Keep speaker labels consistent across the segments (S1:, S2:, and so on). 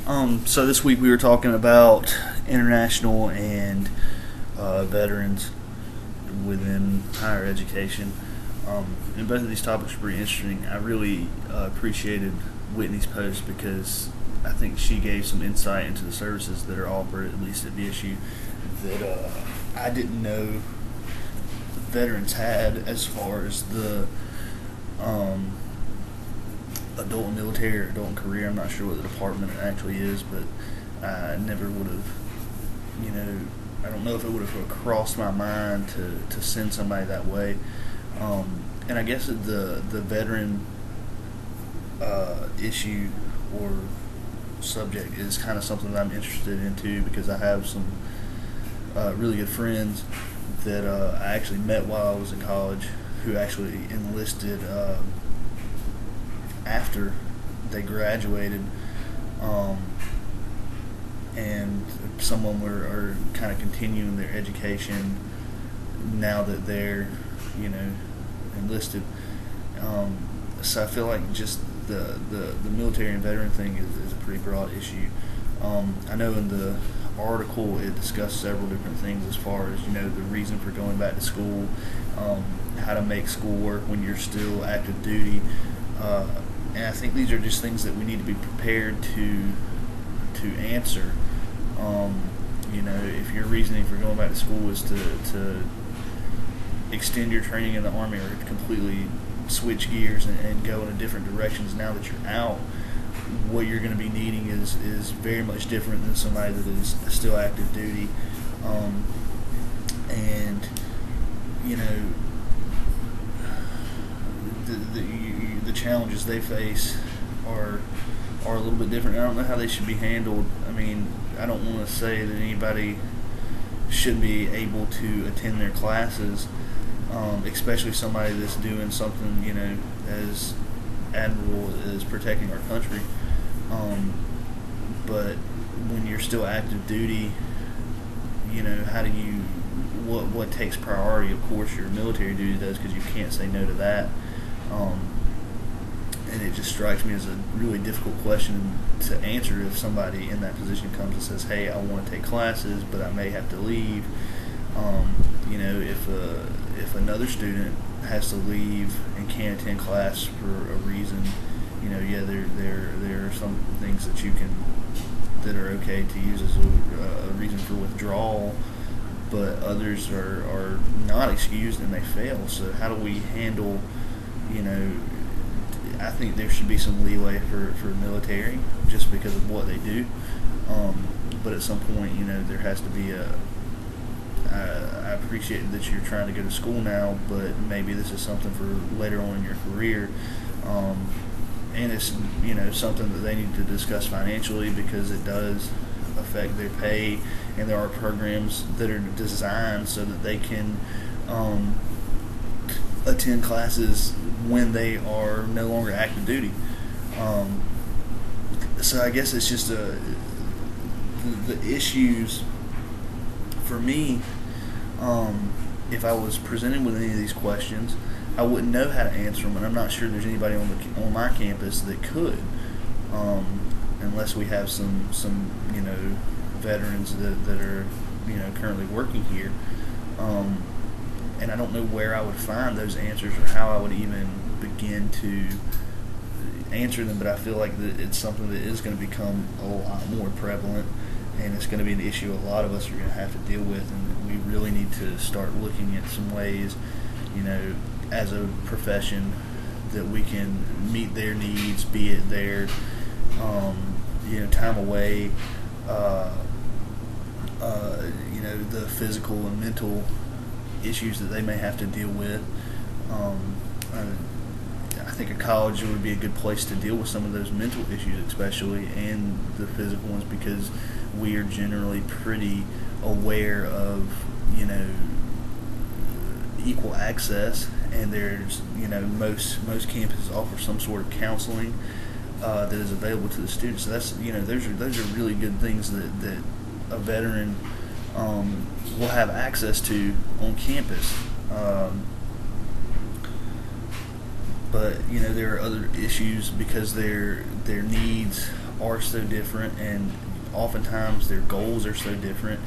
S1: So this week we were talking about international and veterans within higher education. And both of these topics were pretty interesting. I really appreciated Whitney's post because I think she gave some insight into the services that are offered, at least at VSU, that I didn't know veterans had as far as the adult and military or adult and career. I'm not sure what the department it actually is, but I never would have, I don't know if it would have crossed my mind to send somebody that way. And I guess the veteran issue or subject is kind of something that I'm interested in too, because I have some really good friends that I actually met while I was in college who actually enlisted after they graduated, and some of them are kind of continuing their education now that they're enlisted. So I feel like just the military and veteran thing is a pretty broad issue. I know in the article it discussed several different things as far as the reason for going back to school, how to make school work when you're still active duty, and I think these are just things that we need to be prepared to answer. If your reasoning for going back to school is to extend your training in the Army or completely switch gears and go in different directions now that you're out, what you're going to be needing is very much different than somebody that is still active duty. And the challenges they face are a little bit different. I don't know how they should be handled. I mean, I don't want to say that anybody should be able to attend their classes, especially somebody that's doing something as admirable as protecting our country. But when you're still active duty, how do you what takes priority? Of course, your military duty does, because you can't say no to that. And it just strikes me as a really difficult question to answer if somebody in that position comes and says, "Hey, I want to take classes, but I may have to leave." If another student has to leave and can't attend class for a reason, there are some things that are okay to use as a reason for withdrawal, but others are not excused and they fail. So how do we handle, I think there should be some leeway for military just because of what they do. But at some point, there has to be I appreciate that you're trying to go to school now, but maybe this is something for later on in your career. And it's, something that they need to discuss financially, because it does affect their pay, and there are programs that are designed so that they can attend classes when they are no longer active duty. So I guess it's just the issues for me. If I was presented with any of these questions, I wouldn't know how to answer them, and I'm not sure there's anybody on my campus that could, unless we have some veterans that are currently working here. And I don't know where I would find those answers or how I would even begin to answer them, but I feel like that it's something that is going to become a lot more prevalent, and it's going to be an issue a lot of us are going to have to deal with, and we really need to start looking at some ways, as a profession, that we can meet their needs, be it their time away, the physical and mental issues that they may have to deal with. I think a college would be a good place to deal with some of those mental issues, especially, and the physical ones, because we are generally pretty aware of equal access, and there's most campuses offer some sort of counseling that is available to the students. So that's those are really good things that a veteran will have access to on campus. But there are other issues because their needs are so different, and oftentimes their goals are so different.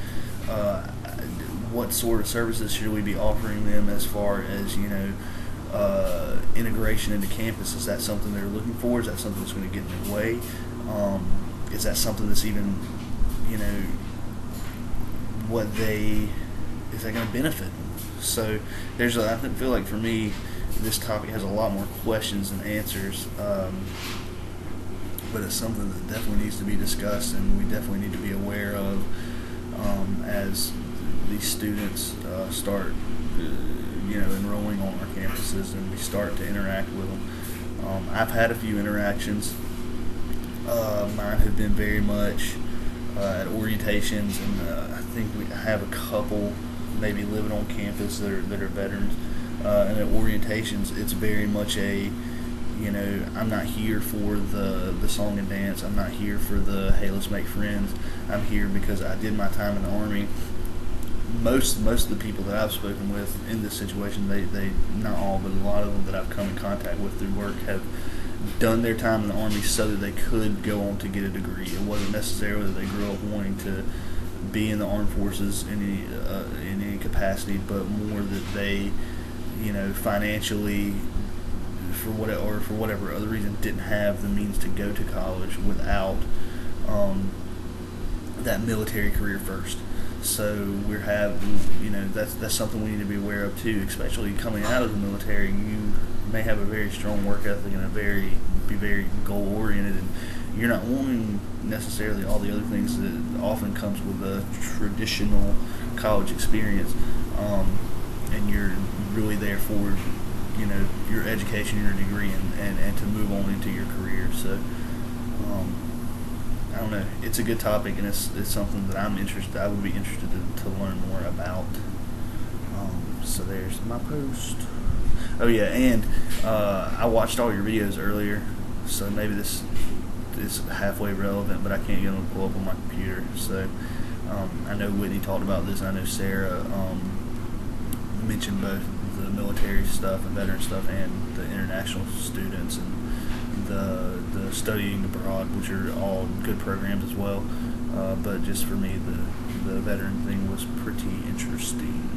S1: What sort of services should we be offering them as far as integration into campus? Is that something they're looking for? Is that something that's going to get in their way? Is that something that's even what they is that going to benefit them? So I feel like for me this topic has a lot more questions than answers, but it's something that definitely needs to be discussed, and we definitely need to be aware of as these students start enrolling on our campuses and we start to interact with them. I've had a few interactions. Mine have been very much at orientations, and I think we have a couple maybe living on campus that are veterans. And at orientations, it's very much I'm not here for the song and dance. I'm not here for the, hey, let's make friends. I'm here because I did my time in the Army. Most of the people that I've spoken with in this situation, they not all, but a lot of them that I've come in contact with through work have done their time in the Army so that they could go on to get a degree. It wasn't necessarily that they grew up wanting to be in the armed forces in any capacity, but more that they, financially, for whatever other reason, didn't have the means to go to college without that military career first. So that's something we need to be aware of too, especially coming out of the military. You may have a very strong work ethic and be very goal oriented, and you're not wanting necessarily all the other things that often comes with a traditional college experience, and you're really there for your education, your degree, and to move on into your career. So I don't know. It's a good topic, and it's something that I would be interested to learn more about. So there's my post. Oh yeah, and I watched all your videos earlier, so maybe this is halfway relevant, but I can't get them to pull up on my computer. So I know Whitney talked about this. I know Sarah mentioned both the military stuff and veteran stuff and the international students and the studying abroad, which are all good programs as well. But just for me, the veteran thing was pretty interesting.